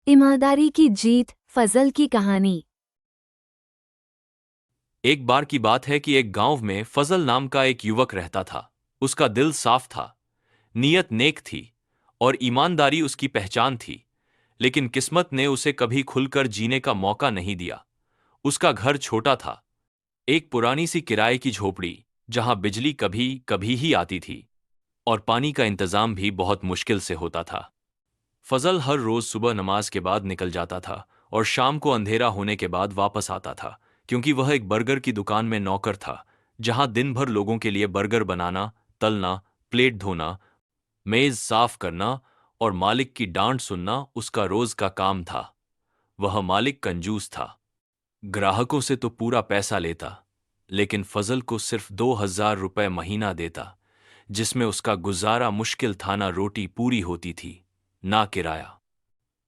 ईमानदारी की जीत, फजल की कहानी। एक बार की बात है कि एक गांव में फजल नाम का एक युवक रहता था। उसका दिल साफ था, नीयत नेक थी और ईमानदारी उसकी पहचान थी। लेकिन किस्मत ने उसे कभी खुलकर जीने का मौका नहीं दिया। उसका घर छोटा था, एक पुरानी सी किराए की झोपड़ी, जहां बिजली कभी कभी ही आती थी और पानी का इंतजाम भी बहुत मुश्किल से होता था। फजल हर रोज सुबह नमाज के बाद निकल जाता था और शाम को अंधेरा होने के बाद वापस आता था, क्योंकि वह एक बर्गर की दुकान में नौकर था, जहां दिन भर लोगों के लिए बर्गर बनाना, तलना, प्लेट धोना, मेज साफ करना और मालिक की डांट सुनना उसका रोज का काम था। वह मालिक कंजूस था, ग्राहकों से तो पूरा पैसा लेता, लेकिन फजल को सिर्फ 2,000 रुपए महीना देता, जिसमें उसका गुजारा मुश्किल था। ना रोटी पूरी होती थी, ना किराया।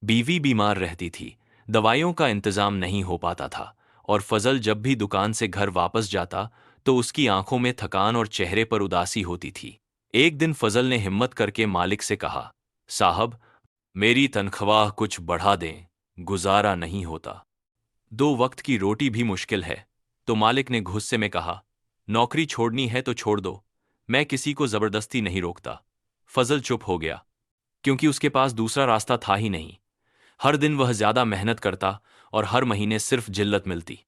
बीवी बीमार रहती थी, दवाइयों का इंतजाम नहीं हो पाता था और फजल जब भी दुकान से घर वापस जाता तो उसकी आंखों में थकान और चेहरे पर उदासी होती थी। एक दिन फजल ने हिम्मत करके मालिक से कहा, साहब, मेरी तनख्वाह कुछ बढ़ा दें, गुजारा नहीं होता। 2 वक्त की रोटी भी मुश्किल है। तो मालिक ने गुस्से में कहा, नौकरी छोड़नी है तो छोड़ दो, मैं किसी को जबरदस्ती नहीं रोकता। फजल चुप हो गया, क्योंकि उसके पास दूसरा रास्ता था ही नहीं। हर दिन वह ज्यादा मेहनत करता और हर महीने सिर्फ जिल्लत मिलती।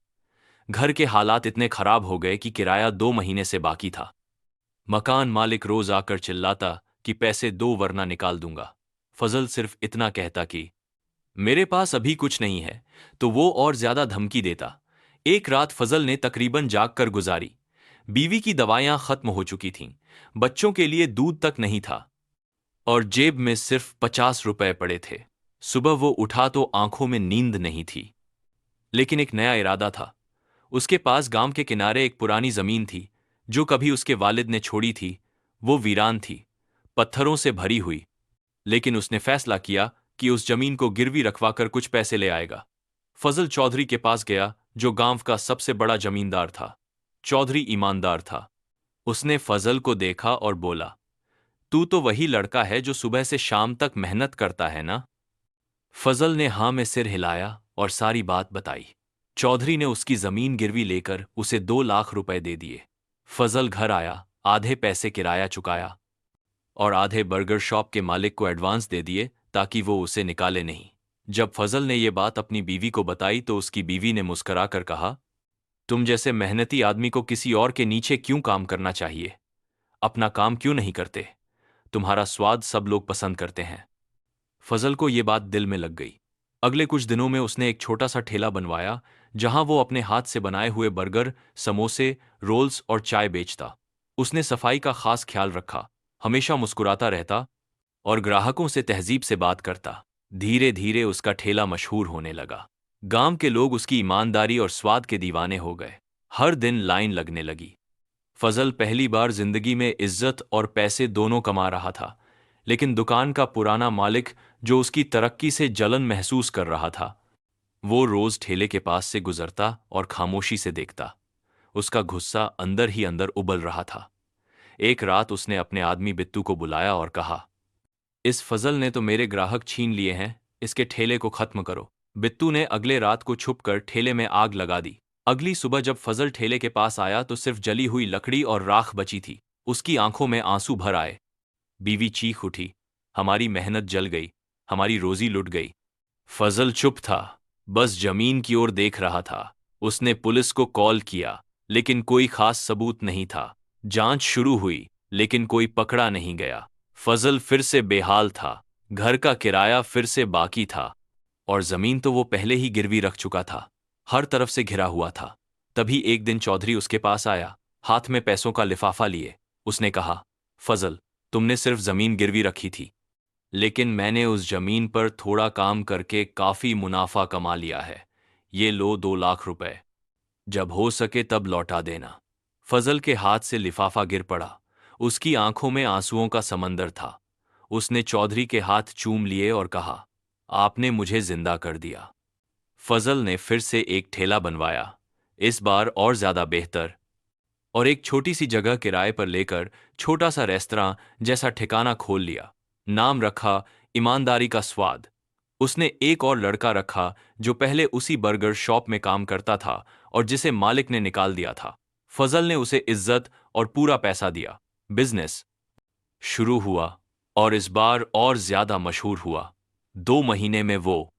घर के हालात इतने खराब हो गए कि किराया 2 महीने से बाकी था। मकान मालिक रोज आकर चिल्लाता कि पैसे दो वरना निकाल दूंगा। फजल सिर्फ इतना कहता कि मेरे पास अभी कुछ नहीं है, तो वो और ज्यादा धमकी देता। एक रात फजल ने तकरीबन जाग कर गुजारी। बीवी की दवाइयां खत्म हो चुकी थीं, बच्चों के लिए दूध तक नहीं था और जेब में सिर्फ 50 रुपए पड़े थे। सुबह वो उठा तो आंखों में नींद नहीं थी, लेकिन एक नया इरादा था। उसके पास गांव के किनारे एक पुरानी जमीन थी, जो कभी उसके वालिद ने छोड़ी थी। वो वीरान थी, पत्थरों से भरी हुई, लेकिन उसने फैसला किया कि उस जमीन को गिरवी रखवाकर कुछ पैसे ले आएगा। फजल चौधरी के पास गया, जो गांव का सबसे बड़ा जमींदार था। चौधरी ईमानदार था। उसने फजल को देखा और बोला, तू तो वही लड़का है जो सुबह से शाम तक मेहनत करता है ना? फजल ने हाँ में सिर हिलाया और सारी बात बताई। चौधरी ने उसकी जमीन गिरवी लेकर उसे 2 लाख रुपए दे दिए। फजल घर आया, आधे पैसे किराया चुकाया और आधे बर्गर शॉप के मालिक को एडवांस दे दिए, ताकि वो उसे निकाले नहीं। जब फजल ने ये बात अपनी बीवी को बताई तो उसकी बीवी ने मुस्कराकर कहा, तुम जैसे मेहनती आदमी को किसी और के नीचे क्यों काम करना चाहिए? अपना काम क्यों नहीं करते? तुम्हारा स्वाद सब लोग पसंद करते हैं। फजल को ये बात दिल में लग गई। अगले कुछ दिनों में उसने एक छोटा सा ठेला बनवाया, जहां वो अपने हाथ से बनाए हुए बर्गर, समोसे, रोल्स और चाय बेचता। उसने सफाई का खास ख्याल रखा, हमेशा मुस्कुराता रहता और ग्राहकों से तहजीब से बात करता। धीरे धीरे उसका ठेला मशहूर होने लगा। गांव के लोग उसकी ईमानदारी और स्वाद के दीवाने हो गए। हर दिन लाइन लगने लगी। फजल पहली बार जिंदगी में इज्जत और पैसे दोनों कमा रहा था, लेकिन दुकान का पुराना मालिक, जो उसकी तरक्की से जलन महसूस कर रहा था, वो रोज ठेले के पास से गुजरता और खामोशी से देखता। उसका गुस्सा अंदर ही अंदर उबल रहा था। एक रात उसने अपने आदमी बिट्टू को बुलाया और कहा, इस फजल ने तो मेरे ग्राहक छीन लिए हैं, इसके ठेले को खत्म करो। बिट्टू ने अगले रात को छुपकर ठेले में आग लगा दी। अगली सुबह जब फजल ठेले के पास आया तो सिर्फ जली हुई लकड़ी और राख बची थी। उसकी आंखों में आंसू भर आए। बीवी चीख उठी, हमारी मेहनत जल गई, हमारी रोजी लुट गई। फजल चुप था, बस जमीन की ओर देख रहा था। उसने पुलिस को कॉल किया, लेकिन कोई खास सबूत नहीं था। जांच शुरू हुई, लेकिन कोई पकड़ा नहीं गया। फजल फिर से बेहाल था, घर का किराया फिर से बाकी था और जमीन तो वो पहले ही गिरवी रख चुका था। हर तरफ से घिरा हुआ था। तभी एक दिन चौधरी उसके पास आया, हाथ में पैसों का लिफाफा लिए। उसने कहा, फजल, तुमने सिर्फ जमीन गिरवी रखी थी, लेकिन मैंने उस जमीन पर थोड़ा काम करके काफी मुनाफा कमा लिया है। ये लो 2 लाख रुपए, जब हो सके तब लौटा देना। फजल के हाथ से लिफाफा गिर पड़ा। उसकी आंखों में आंसुओं का समंदर था। उसने चौधरी के हाथ चूम लिए और कहा, आपने मुझे जिंदा कर दिया। फजल ने फिर से एक ठेला बनवाया, इस बार और ज्यादा बेहतर, और एक छोटी सी जगह किराए पर लेकर छोटा सा रेस्तरां जैसा ठिकाना खोल लिया। नाम रखा, ईमानदारी का स्वाद। उसने एक और लड़का रखा जो पहले उसी बर्गर शॉप में काम करता था और जिसे मालिक ने निकाल दिया था। फजल ने उसे इज्जत और पूरा पैसा दिया। बिजनेस शुरू हुआ और इस बार और ज्यादा मशहूर हुआ। 2 महीने में वो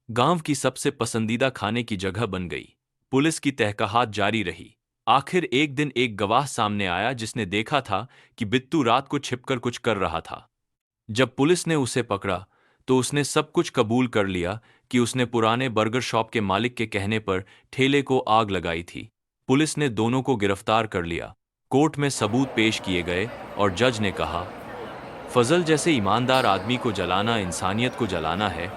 गांव की सबसे पसंदीदा खाने की जगह बन गई। पुलिस की तहकीकात जारी रही। आखिर एक दिन एक गवाह सामने आया जिसने देखा था कि बिट्टू रात को छिपकर कुछ कर रहा था। जब पुलिस ने उसे पकड़ा तो उसने सब कुछ कबूल कर लिया कि उसने पुराने बर्गर शॉप के मालिक के कहने पर ठेले को आग लगाई थी। पुलिस ने दोनों को गिरफ्तार कर लिया। कोर्ट में सबूत पेश किए गए और जज ने कहा, फजल जैसे ईमानदार आदमी को जलाना इंसानियत को जलाना है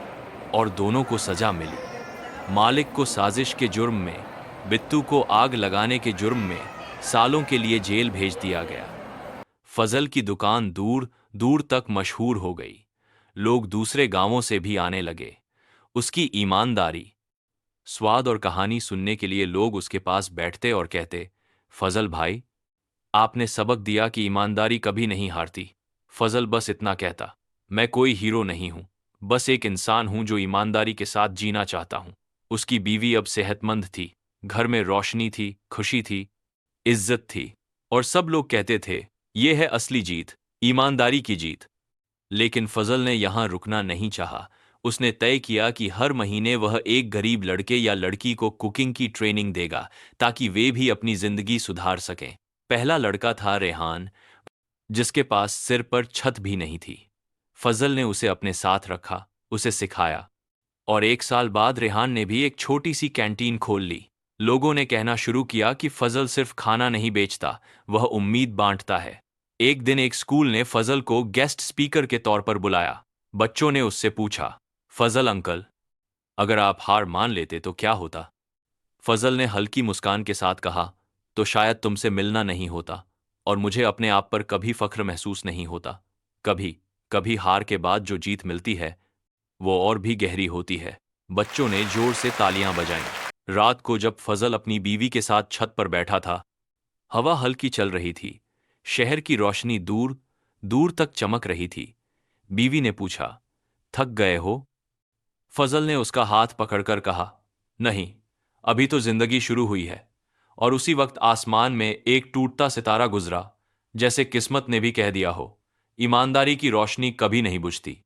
और दोनों को सजा मिली। मालिक को साजिश के जुर्म में, बिट्टू को आग लगाने के जुर्म में सालों के लिए जेल भेज दिया गया। फजल की दुकान दूर दूर तक मशहूर हो गई। लोग दूसरे गांवों से भी आने लगे। उसकी ईमानदारी, स्वाद और कहानी सुनने के लिए लोग उसके पास बैठते और कहते, फजल भाई, आपने सबक दिया कि ईमानदारी कभी नहीं हारती। फजल बस इतना कहता, मैं कोई हीरो नहीं हूं, बस एक इंसान हूं जो ईमानदारी के साथ जीना चाहता हूं। उसकी बीवी अब सेहतमंद थी, घर में रोशनी थी, खुशी थी, इज्जत थी और सब लोग कहते थे, यह है असली जीत, ईमानदारी की जीत। लेकिन फजल ने यहां रुकना नहीं चाहा। उसने तय किया कि हर महीने वह एक गरीब लड़के या लड़की को कुकिंग की ट्रेनिंग देगा ताकि वे भी अपनी जिंदगी सुधार सकें। पहला लड़का था रेहान, जिसके पास सिर पर छत भी नहीं थी। फजल ने उसे अपने साथ रखा, उसे सिखाया और 1 साल बाद रेहान ने भी एक छोटी सी कैंटीन खोल ली। लोगों ने कहना शुरू किया कि फजल सिर्फ खाना नहीं बेचता, वह उम्मीद बांटता है। एक दिन एक स्कूल ने फजल को गेस्ट स्पीकर के तौर पर बुलाया। बच्चों ने उससे पूछा, फजल अंकल, अगर आप हार मान लेते तो क्या होता? फजल ने हल्की मुस्कान के साथ कहा, तो शायद तुमसे मिलना नहीं होता और मुझे अपने आप पर कभी फख्र महसूस नहीं होता। कभी कभी हार के बाद जो जीत मिलती है वो और भी गहरी होती है। बच्चों ने जोर से तालियां बजाईं। रात को जब फजल अपनी बीवी के साथ छत पर बैठा था, हवा हल्की चल रही थी, शहर की रोशनी दूर दूर तक चमक रही थी। बीवी ने पूछा, थक गए हो? फजल ने उसका हाथ पकड़कर कहा, नहीं, अभी तो जिंदगी शुरू हुई है। और उसी वक्त आसमान में एक टूटता सितारा गुजरा, जैसे किस्मत ने भी कह दिया हो, ईमानदारी की रोशनी कभी नहीं बुझती।